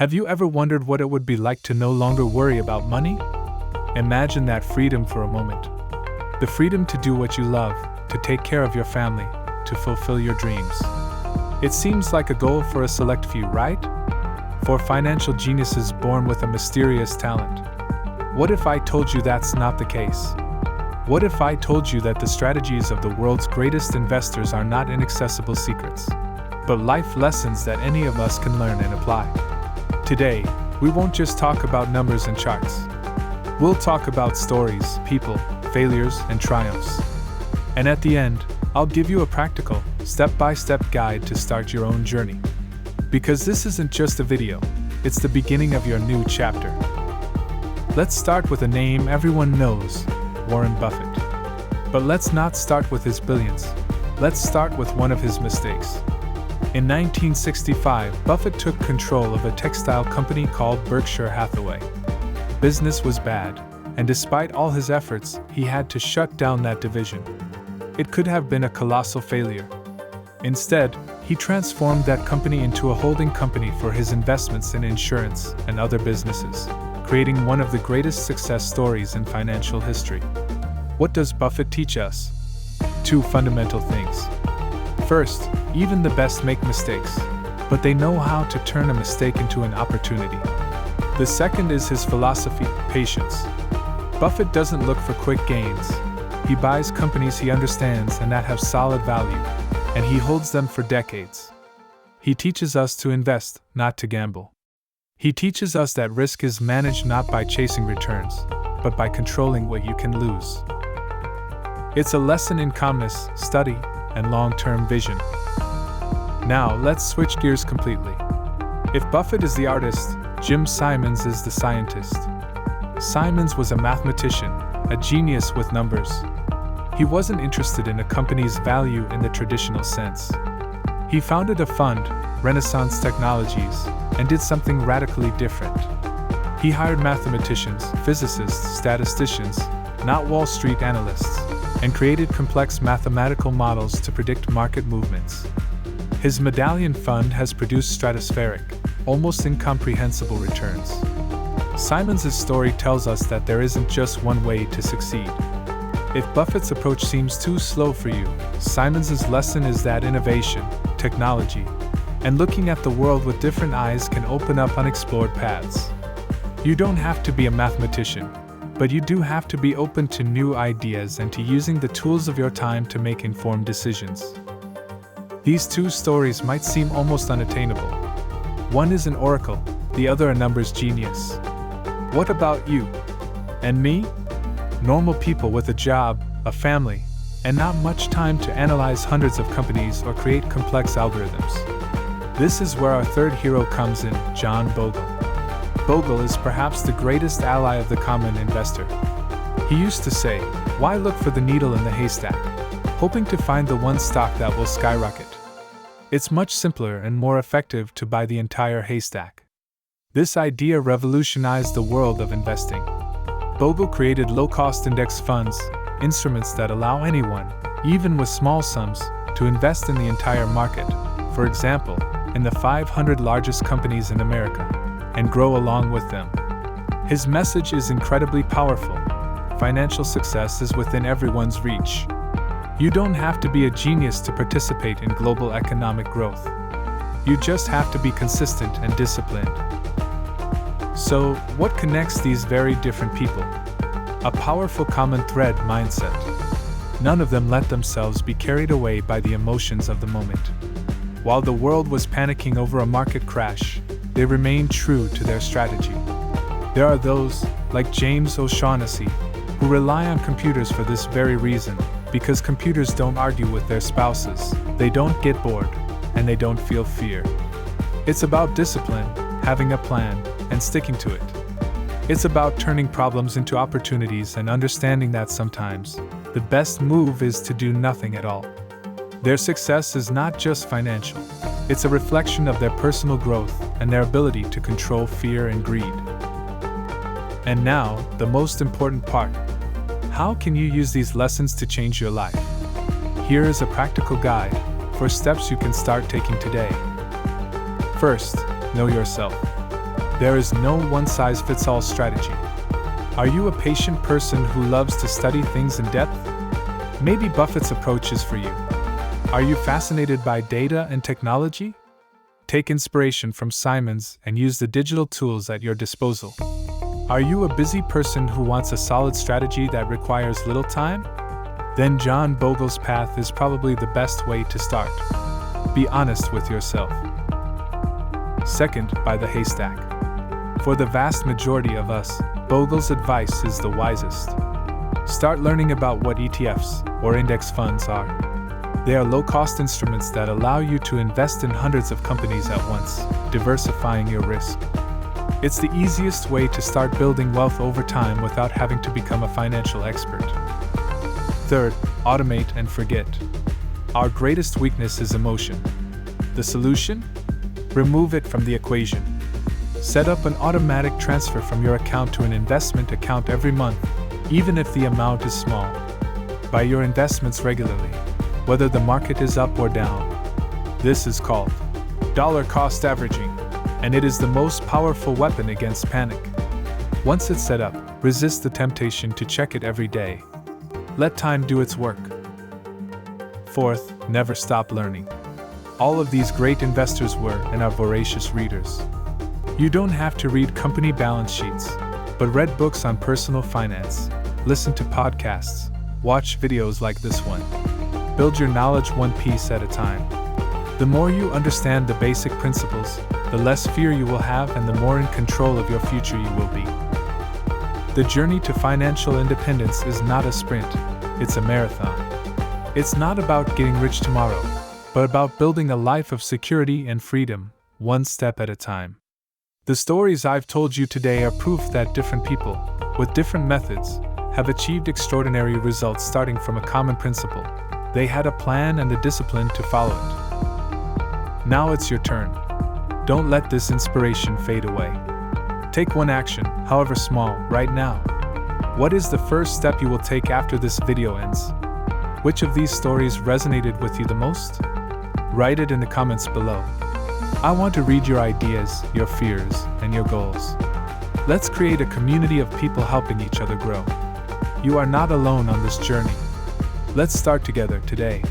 Have you ever wondered what it would be like to no longer worry about money? Imagine that freedom for a moment. The freedom to do what you love, to take care of your family, to fulfill your dreams. It seems like a goal for a select few, right? For financial geniuses born with a mysterious talent. What if I told you that's not the case? What if I told you that the strategies of the world's greatest investors are not inaccessible secrets, but life lessons that any of us can learn and apply? Today, we won't just talk about numbers and charts. We'll talk about stories, people, failures, and triumphs. And at the end, I'll give you a practical, step-by-step guide to start your own journey. Because this isn't just a video, it's the beginning of your new chapter. Let's start with a name everyone knows, Warren Buffett. But let's not start with his billions. Let's start with one of his mistakes. In 1965, Buffett took control of a textile company called Berkshire Hathaway. Business was bad, and despite all his efforts, he had to shut down that division. It could have been a colossal failure. Instead, he transformed that company into a holding company for his investments in insurance and other businesses, creating one of the greatest success stories in financial history. What does Buffett teach us? Two fundamental things. First, even the best make mistakes, but they know how to turn a mistake into an opportunity. The second is his philosophy, patience. Buffett doesn't look for quick gains. He buys companies he understands and that have solid value, and he holds them for decades. He teaches us to invest, not to gamble. He teaches us that risk is managed not by chasing returns, but by controlling what you can lose. It's a lesson in calmness, study, and long-term vision. Now, let's switch gears completely. If Buffett is the artist, Jim Simons is the scientist. Simons was a mathematician, a genius with numbers. He wasn't interested in a company's value in the traditional sense. He founded a fund, Renaissance Technologies, and did something radically different. He hired mathematicians, physicists, statisticians, not Wall Street analysts, and created complex mathematical models to predict market movements. His Medallion Fund has produced stratospheric, almost incomprehensible returns. Simons' story tells us that there isn't just one way to succeed. If Buffett's approach seems too slow for you, Simons' lesson is that innovation, technology, and looking at the world with different eyes can open up unexplored paths. You don't have to be a mathematician, but you do have to be open to new ideas and to using the tools of your time to make informed decisions. These two stories might seem almost unattainable. One is an oracle, the other a numbers genius. What about you? And me? Normal people with a job, a family, and not much time to analyze hundreds of companies or create complex algorithms. This is where our third hero comes in, John Bogle. Bogle is perhaps the greatest ally of the common investor. He used to say, "Why look for the needle in the haystack, hoping to find the one stock that will skyrocket? It's much simpler and more effective to buy the entire haystack." This idea revolutionized the world of investing. Bogle created low-cost index funds, instruments that allow anyone, even with small sums, to invest in the entire market, for example, in the 500 largest companies in America, and grow along with them. His message is incredibly powerful. Financial success is within everyone's reach. You don't have to be a genius to participate in global economic growth. You just have to be consistent and disciplined. So, what connects these very different people? A powerful common thread: mindset. None of them let themselves be carried away by the emotions of the moment. While the world was panicking over a market crash, they remained true to their strategy. There are those, like James O'Shaughnessy, who rely on computers for this very reason, because computers don't argue with their spouses, they don't get bored, and they don't feel fear. It's about discipline, having a plan, and sticking to it. It's about turning problems into opportunities and understanding that sometimes, the best move is to do nothing at all. Their success is not just financial. It's a reflection of their personal growth and their ability to control fear and greed. And now, the most important part. How can you use these lessons to change your life? Here is a practical guide for steps you can start taking today. First, know yourself. There is no one-size-fits-all strategy. Are you a patient person who loves to study things in depth? Maybe Buffett's approach is for you. Are you fascinated by data and technology? Take inspiration from Simons and use the digital tools at your disposal. Are you a busy person who wants a solid strategy that requires little time? Then John Bogle's path is probably the best way to start. Be honest with yourself. Second, buy the haystack. For the vast majority of us, Bogle's advice is the wisest. Start learning about what ETFs, or index funds, are. They are low-cost instruments that allow you to invest in hundreds of companies at once, diversifying your risk. It's the easiest way to start building wealth over time without having to become a financial expert. Third, automate and forget. Our greatest weakness is emotion. The solution? Remove it from the equation. Set up an automatic transfer from your account to an investment account every month, even if the amount is small. Buy your investments regularly, whether the market is up or down. This is called dollar cost averaging, and it is the most powerful weapon against panic. Once it's set up, resist the temptation to check it every day. Let time do its work. Fourth, never stop learning. All of these great investors were and are voracious readers. You don't have to read company balance sheets, but read books on personal finance, listen to podcasts, watch videos like this one. Build your knowledge one piece at a time. The more you understand the basic principles, the less fear you will have and the more in control of your future you will be. The journey to financial independence is not a sprint, it's a marathon. It's not about getting rich tomorrow, but about building a life of security and freedom, one step at a time. The stories I've told you today are proof that different people, with different methods, have achieved extraordinary results starting from a common principle. They had a plan and the discipline to follow it. Now it's your turn. Don't let this inspiration fade away. Take one action, however small, right now. What is the first step you will take after this video ends? Which of these stories resonated with you the most? Write it in the comments below. I want to read your ideas, your fears, and your goals. Let's create a community of people helping each other grow. You are not alone on this journey. Let's start together today.